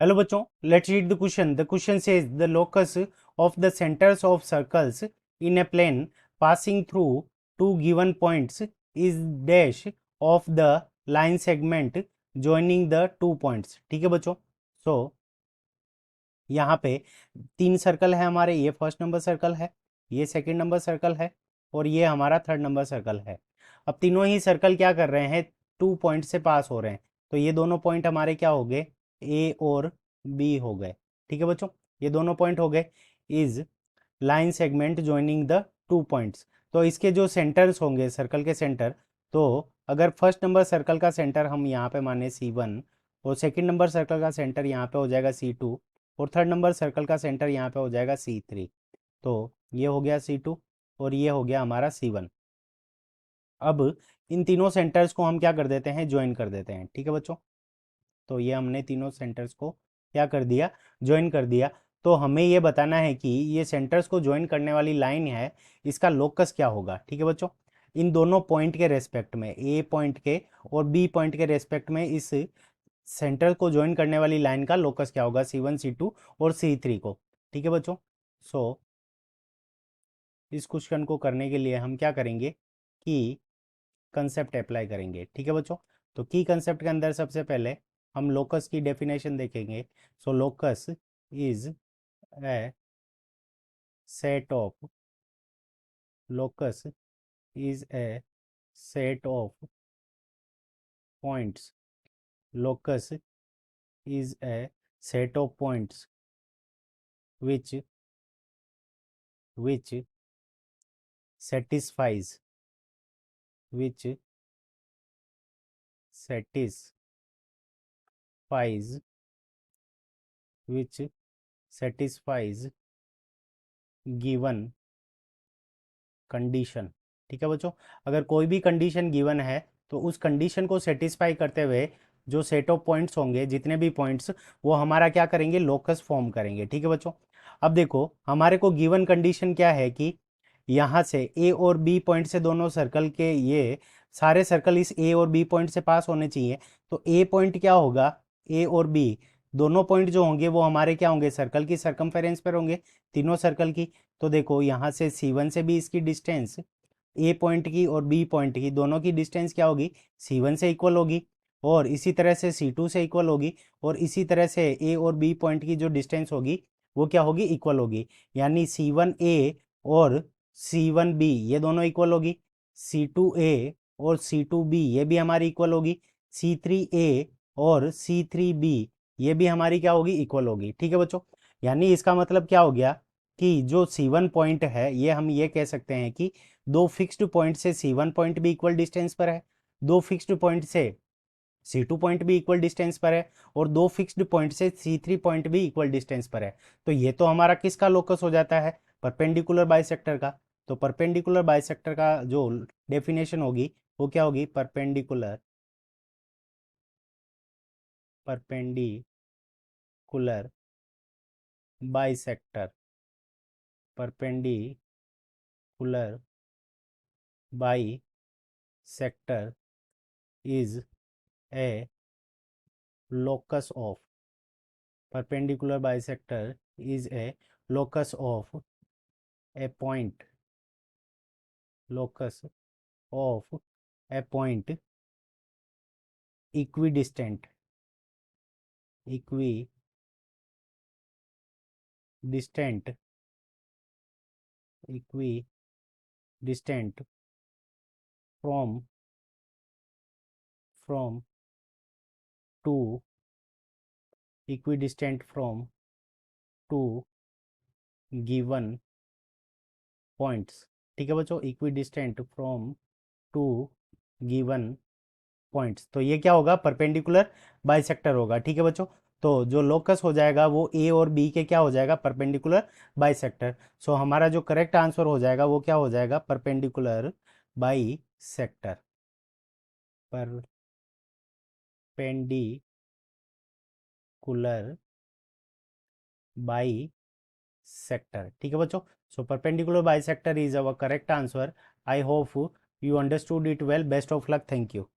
Hello बच्चों, let's read the question. The question says the locus of the centres of circles in a plane passing through two given points is dash of the line segment joining the two points. ठीक है बच्चों. सो यहाँ पे तीन circle है हमारे. ये first number circle है, ये सेकंड नंबर सर्कल है और ये हमारा थर्ड नंबर सर्कल है. अब तीनों ही सर्कल क्या कर रहे हैं, टू पॉइंट से पास हो रहे हैं. तो ये दोनों पॉइंट हमारे क्या हो गए, ए और बी हो गए. ठीक है बच्चों, ये दोनों पॉइंट हो गए. Is line segment joining the two points. तो इसके जो सेंटर्स होंगे सर्कल के सेंटर, तो अगर फर्स्ट नंबर सर्कल का सेंटर हम यहाँ पे माने C1 और सेकंड नंबर सर्कल का सेंटर यहाँ पे हो जाएगा C2 और थर्ड नंबर सर्कल का सेंटर यहाँ पे हो जाएगा C3. तो ये हो गया C2 और ये हो गया हमारा C1. अब इन तीनों सेंटर्स को हम क्या कर देते हैं, ज्वाइन कर देते हैं. ठीक है बच्चों. तो ये हमने तीनों सेंटर्स को क्या कर दिया, ज्वाइन कर दिया. तो हमें ये बताना है कि ये सेंटर्स को ज्वाइन करने वाली लाइन है, इसका लोकस क्या होगा. ठीक है बच्चों, इन दोनों पॉइंट के रेस्पेक्ट में, ए पॉइंट के और बी पॉइंट के रेस्पेक्ट में इस सेंटर को ज्वाइन करने वाली लाइन का लोकस क्या होगा, C1 C2 और C3 को. ठीक है बच्चों. सो इस क्वेश्चन को करने के लिए हम क्या करेंगे कि कंसेप्ट अप्लाई करेंगे. ठीक है बच्चों. तो की कंसेप्ट के अंदर सबसे पहले हम लोकस की डेफिनेशन देखेंगे. So locus is a set of locus is a set of points. Locus is a set of points which satisfies which satisfies which satisfies given condition. ठीक है बच्चों, अगर कोई भी कंडीशन गिवन है तो उस कंडीशन को सेटिस्फाई करते हुए जो सेट ऑफ पॉइंट्स होंगे, जितने भी पॉइंट्स, वो हमारा क्या करेंगे, लोकस फॉर्म करेंगे. ठीक है बच्चों. अब देखो हमारे को गिवन कंडीशन क्या है कि यहाँ से ए और बी पॉइंट से दोनों सर्कल के, ये सारे सर्कल इस ए और बी पॉइंट से पास होने चाहिए. तो ए पॉइंट क्या होगा, ए और बी दोनों पॉइंट जो होंगे वो हमारे क्या होंगे, सर्कल की सरकमफेरेंस पर होंगे, तीनों सर्कल की. तो देखो यहाँ से C1 से भी इसकी डिस्टेंस, ए पॉइंट की और बी पॉइंट की दोनों की डिस्टेंस क्या होगी, C1 से इक्वल होगी. और इसी तरह से C2 से इक्वल होगी. और इसी तरह से ए और बी पॉइंट की जो डिस्टेंस होगी वो क्या होगी, इक्वल होगी. यानी C1A और C1B ये दोनों इक्वल होगी. C2A और C2B ये भी हमारी इक्वल होगी. C3A और C3B ये भी हमारी क्या होगी, इक्वल होगी. ठीक है बच्चों. यानी इसका मतलब क्या हो गया कि जो C1 पॉइंट है, ये हम ये कह सकते हैं कि दो फिक्स्ड पॉइंट से C1 पॉइंट भी इक्वल डिस्टेंस पर है, दो फिक्स्ड पॉइंट से C2 पॉइंट भी इक्वल डिस्टेंस पर है और दो फिक्स्ड पॉइंट से C3 पॉइंट भी इक्वल डिस्टेंस पर है. तो ये तो हमारा किसका लोकस हो जाता है, परपेंडिकुलर बाइसेक्टर का. तो परपेंडिकुलर बाइसेक्टर का जो डेफिनेशन होगी वो क्या होगी, perpendicular perpendicular bisector perpendicular bisector is a locus of perpendicular bisector is a locus of a point locus of a point equidistant equidistant equidistant from from two equidistant from two given points. ठीक है बच्चों, equidistant from two given points. तो ये क्या होगा, perpendicular bisector होगा. ठीक है बच्चों. तो जो लोकस हो जाएगा वो ए और बी के क्या हो जाएगा, परपेंडिकुलर बाइसेक्टर. सो हमारा जो करेक्ट आंसर हो जाएगा वो क्या हो जाएगा, परपेंडिकुलर बाइसेक्टर. Perpendicular bisector. ठीक है बच्चों. So perpendicular bisector is our correct answer. I hope you understood it well. Best of luck. Thank you.